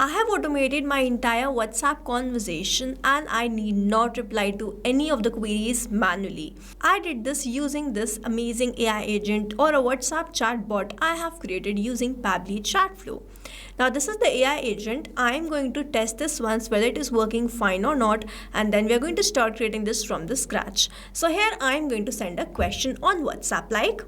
I have automated my entire WhatsApp conversation and I need not reply to any of the queries manually. I did this using this amazing AI agent or a WhatsApp chatbot I have created using Pabbly Chatflow. Now this is the AI agent. I am going to test this once whether it is working fine or not, and then we are going to start creating this from the scratch. So here I am going to send a question on WhatsApp like.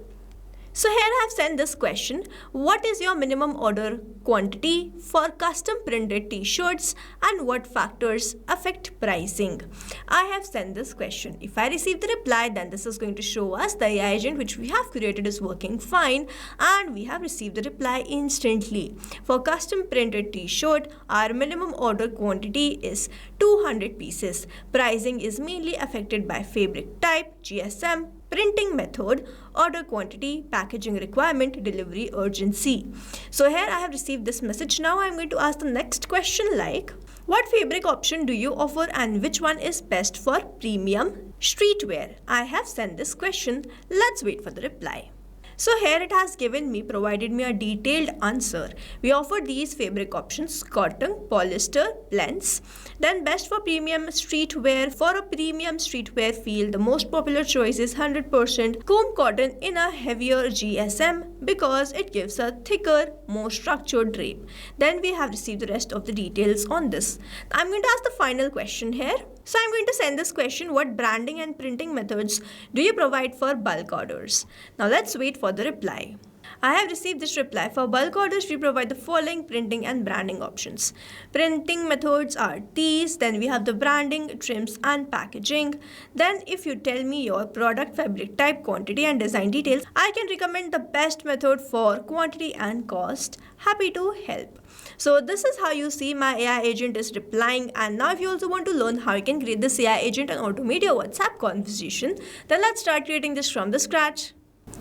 So here I have sent this question: what is your minimum order quantity for custom printed t-shirts and what factors affect pricing? I have sent this question. If I receive the reply, then this is going to show us the AI agent which we have created is working fine, and we have received the reply instantly. For custom printed t-shirt, our minimum order quantity is 200 pieces. Pricing is mainly affected by fabric type, GSM, printing method, order quantity, packaging requirement, delivery urgency. So here I have received this message. Now I am going to ask the next question like, what fabric option do you offer and which one is best for premium streetwear? I have sent this question. Let's wait for the reply. So here it has provided me a detailed answer. We offer these fabric options: cotton, polyester, blends. Then best for premium streetwear. For a premium streetwear feel, the most popular choice is 100% comb cotton in a heavier GSM because it gives a thicker, more structured drape. Then we have received the rest of the details on this. I'm going to ask the final question here. So I'm going to send this question: what branding and printing methods do you provide for bulk orders? Now let's wait for the reply. I have received this reply. For bulk orders, we provide the following printing and branding options. Printing methods are these. Then we have the branding, trims and packaging. Then if you tell me your product fabric type, quantity and design details, I can recommend the best method for quantity and cost. Happy to help. So this is how you see my AI agent is replying. And now if you also want to learn how you can create this AI agent and automate your WhatsApp conversation, then let's start creating this from the scratch.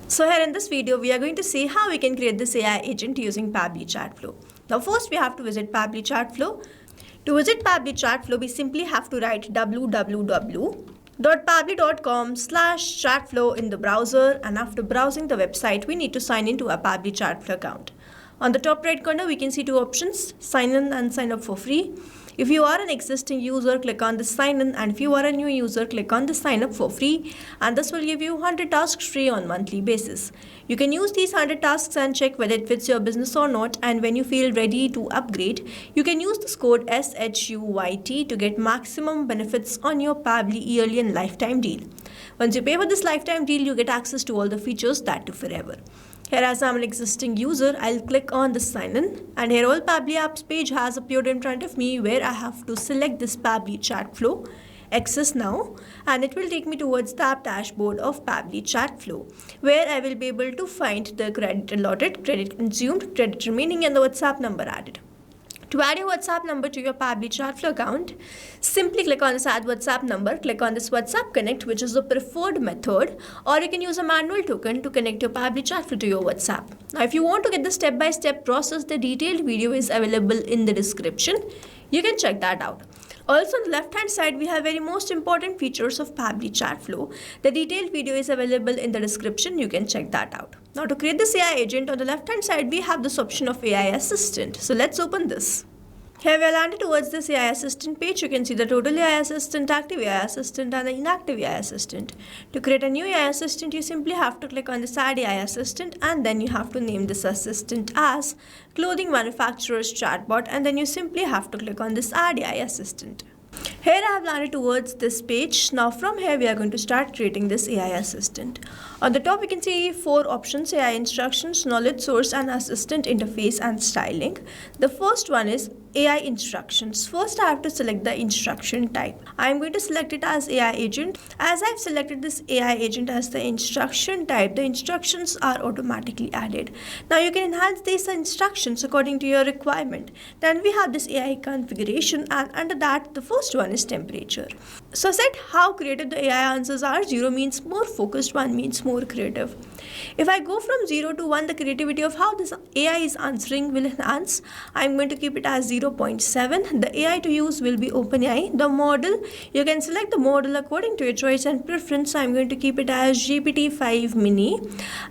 So here in this video, we are going to see how we can create this AI agent using Pabbly Chatflow. Now first we have to visit Pabbly Chatflow. To visit Pabbly Chatflow, we simply have to write www.pabbly.com/chatflow in the browser, and after browsing the website, we need to sign into a Pabbly Chatflow account. On the top right corner, we can see two options: sign in and sign up for free. If you are an existing user, click on the sign in, and if you are a new user, click on the sign up for free, and this will give you 100 tasks free on monthly basis. You can use these 100 tasks and check whether it fits your business or not, and when you feel ready to upgrade, you can use this code SHUYT to get maximum benefits on your Pabbly yearly and lifetime deal. Once you pay for this lifetime deal, you get access to all the features, that too forever. Here, as I'm an existing user, I'll click on the sign in, and here all Pabbly apps page has appeared in front of me where I have to select this Pabbly Chatflow, access now, and it will take me towards the app dashboard of Pabbly Chatflow, where I will be able to find the credit allotted, credit consumed, credit remaining and the WhatsApp number added. To add your WhatsApp number to your Pabbly Chatflow account, simply click on this add WhatsApp number, click on this WhatsApp connect, which is the preferred method, or you can use a manual token to connect your Pabbly Chatflow to your WhatsApp. Now if you want to get the step-by-step process, the detailed video is available in the description. You can check that out. Also on the left hand side, we have very most important features of Pabbly Chatflow. The detailed video is available in the description. You can check that out. Now to create this AI agent, on the left hand side, we have this option of AI assistant. So let's open this. Here we are landed towards this AI assistant page. You can see the total AI assistant, active AI assistant and the inactive AI assistant. To create a new AI assistant, you simply have to click on this add AI assistant, and then you have to name this assistant as clothing manufacturer's chatbot, and then you simply have to click on this add AI assistant. Here I have landed towards this page. Now from here we are going to start creating this AI assistant. On the top we can see 4 options: AI instructions, knowledge source and assistant interface and styling. The first one is AI instructions. First I have to select the instruction type. I am going to select it as AI agent. As I have selected this AI agent as the instruction type, the instructions are automatically added. Now you can enhance these instructions according to your requirement. Then we have this AI configuration, and under that the first one is temperature. So set how creative the AI answers are. 0 means more focused, 1 means more creative. If I go from 0 to 1, the creativity of how this AI is answering will enhance. I'm going to keep it as 0.7. The AI to use will be OpenAI. The model, you can select the model according to your choice and preference. So I'm going to keep it as GPT-5 mini.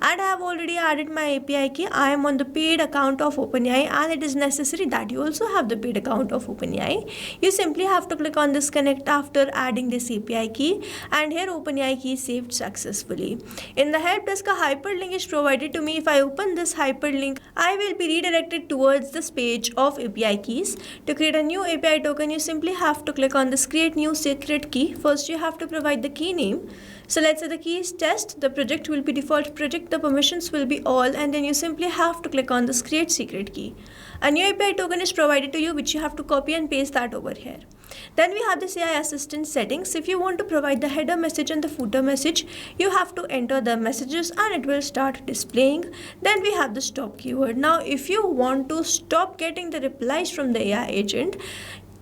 And I have already added my API key. I am on the paid account of OpenAI, and it is necessary that you also have the paid account of OpenAI. You simply have to click on this connect after adding this API key, and here OpenAI key is saved successfully. In the help desk, a hyperlink is provided to me. If I open this hyperlink, I will be redirected towards this page of API keys. To create a new API token, you simply have to click on this create new secret key. First, you have to provide the key name. So let's say the key is test, the project will be default project, the permissions will be all, and then you simply have to click on this create secret key. A new API token is provided to you, which you have to copy and paste that over here. Then we have this AI assistant settings. If you want to provide the header message and the footer message, you have to enter the messages and it will start displaying. Then we have the stop keyword. Now if you want to stop getting the replies from the AI agent,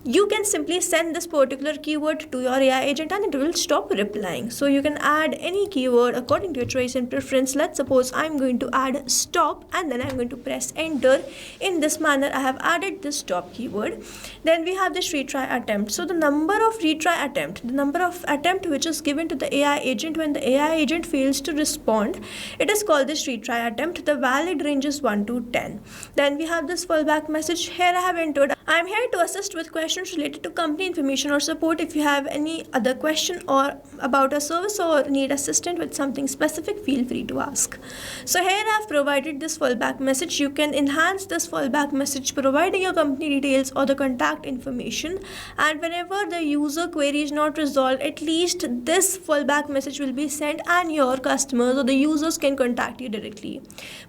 you can simply send this particular keyword to your AI agent and it will stop replying. So you can add any keyword according to your choice and preference. Let's suppose I'm going to add stop, and then I'm going to press enter. In this manner, I have added this stop keyword. Then we have this retry attempt. So the number of retry attempt, the number of attempt which is given to the AI agent when the AI agent fails to respond, it is called this retry attempt. The valid range is 1 to 10. Then we have this fallback message. Here I have entered, I'm here to assist with questions related to company information or support. If you have any other question or about a service or need assistance with something specific, feel free to ask. So here I have provided this fallback message. You can enhance this fallback message providing your company details or the contact information, and whenever the user query is not resolved, at least this fallback message will be sent and your customers or the users can contact you directly.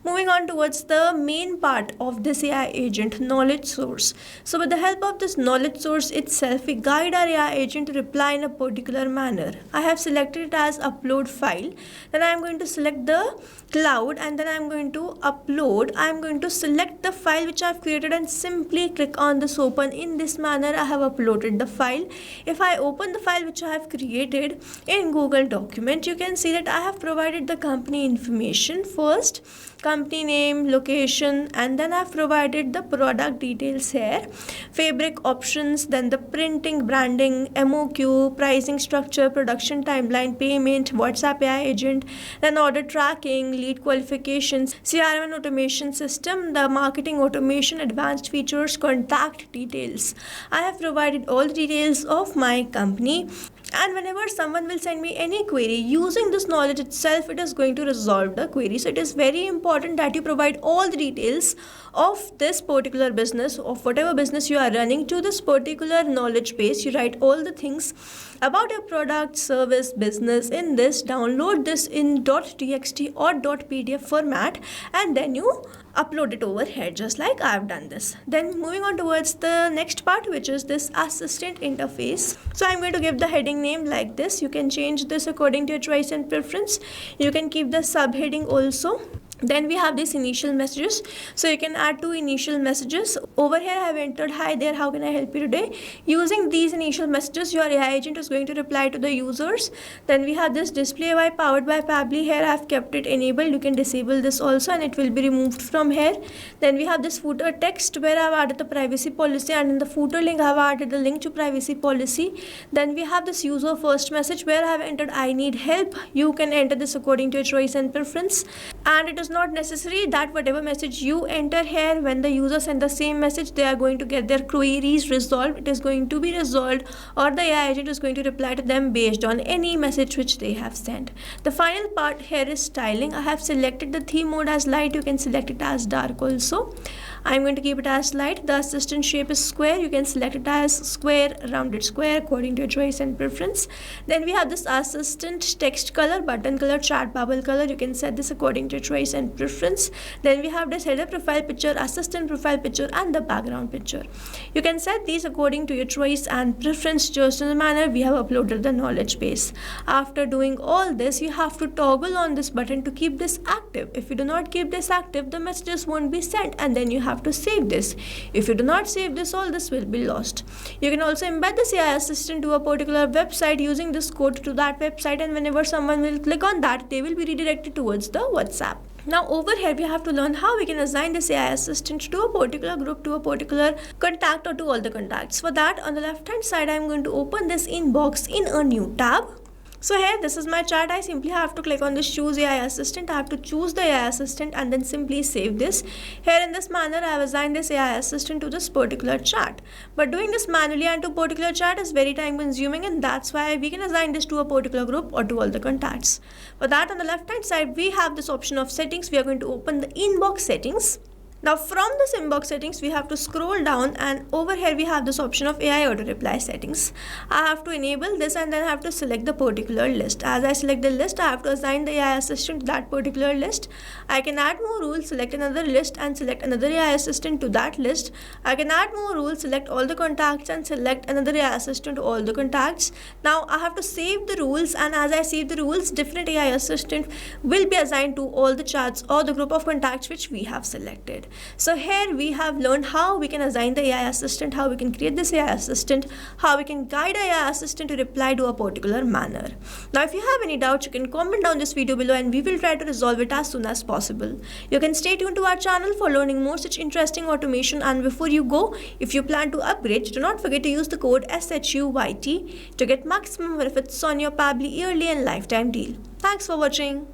Moving on towards the main part of this AI agent, knowledge source. So with the help of this knowledge source itself, we guide our AI agent to reply in a particular manner. I have selected it as upload file. Then I am going to select the cloud, and then I am going to upload. I am going to select the file which I have created and simply click on this open. In this manner, I have uploaded the file. If I open the file which I have created in Google document, you can see that I have provided the company information first, company name, location, and then I've provided the product details here, fabric options, then the printing, branding, MOQ, pricing structure, production timeline, payment, WhatsApp AI agent, then order tracking, lead qualifications, CRM and automation system, the marketing automation, advanced features, contact details. I have provided all the details of my company, and whenever someone will send me any query using this knowledge itself, it is going to resolve the query. So it is very important that you provide all the details of this particular business, of whatever business you are running, to this particular knowledge base. You write all the things about your product, service, business in this, download this in .txt or .pdf format, and then you upload it over here just like I have done this. Then moving on towards the next part, which is this assistant interface. So I'm going to give the heading name like this. You can change this according to your choice and preference. You can keep the subheading also. Then we have these initial messages. So you can add 2 initial messages. Over here I have entered, hi there, how can I help you today? Using these initial messages, your AI agent is going to reply to the users. Then we have this display by powered by Pabbly. Here I have kept it enabled. You can disable this also and it will be removed from here. Then we have this footer text where I have added the privacy policy, and in the footer link I have added the link to privacy policy. Then we have this user first message where I have entered, I need help. You can enter this according to your choice and preference. And it is not necessary that whatever message you enter here, when the user send the same message, they are going to get their queries resolved. It is going to be resolved, or the AI agent is going to reply to them based on any message which they have sent. The final part here is styling. I have selected the theme mode as light. You can select it as dark also. I'm going to keep it as light. The assistant shape is square. You can select it as square, rounded square according to your choice and preference. Then we have this assistant text color, button color, chat bubble color. You can set this according to your choice and assistant preference. Then we have this header profile picture, assistant profile picture, and the background picture. You can set these according to your choice and preference just in the manner we have uploaded the knowledge base. After doing all this, you have to toggle on this button to keep this active. If you do not keep this active, the messages won't be sent, and then you have to save this. If you do not save this, all this will be lost. You can also embed this AI assistant to a particular website using this code to that website, and whenever someone will click on that, they will be redirected towards the WhatsApp. Now over here we have to learn how we can assign this AI assistant to a particular group, to a particular contact, or to all the contacts. For that, on the left hand side, I am going to open this inbox in a new tab. So here, this is my chat. I simply have to click on this choose AI assistant. I have to choose the AI assistant and then simply save this. Here in this manner, I have assigned this AI assistant to this particular chat. But doing this manually and to a particular chat is very time consuming, and that's why we can assign this to a particular group or to all the contacts. For that, on the left hand side, we have this option of settings. We are going to open the inbox settings. Now from this inbox settings, we have to scroll down, and over here we have this option of AI auto reply settings. I have to enable this and then have to select the particular list. As I select the list, I have to assign the AI assistant to that particular list. I can add more rules, select another list and select another AI assistant to that list. I can add more rules, select all the contacts and select another AI assistant to all the contacts. Now I have to save the rules, and as I save the rules, different AI assistant will be assigned to all the chats or the group of contacts which we have selected. So here we have learned how we can assign the AI assistant, how we can create this AI assistant, how we can guide AI assistant to reply to a particular manner. Now if you have any doubts, you can comment down this video below and we will try to resolve it as soon as possible. You can stay tuned to our channel for learning more such interesting automation, and before you go, if you plan to upgrade, do not forget to use the code SHUYT to get maximum benefits on your Pabbly yearly and lifetime deal. Thanks for watching.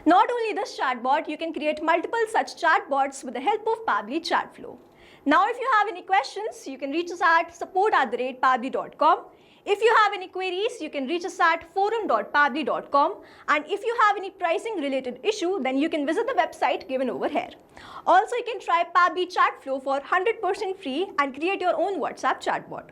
Not only this chatbot, you can create multiple such chatbots with the help of Pabbly Chatflow. Now if you have any questions, you can reach us at support@pabbly.com. If you have any queries, you can reach us at forum.pabbly.com, and if you have any pricing related issue, then you can visit the website given over here. Also, you can try Pabbly Chatflow for 100% free and create your own WhatsApp chatbot.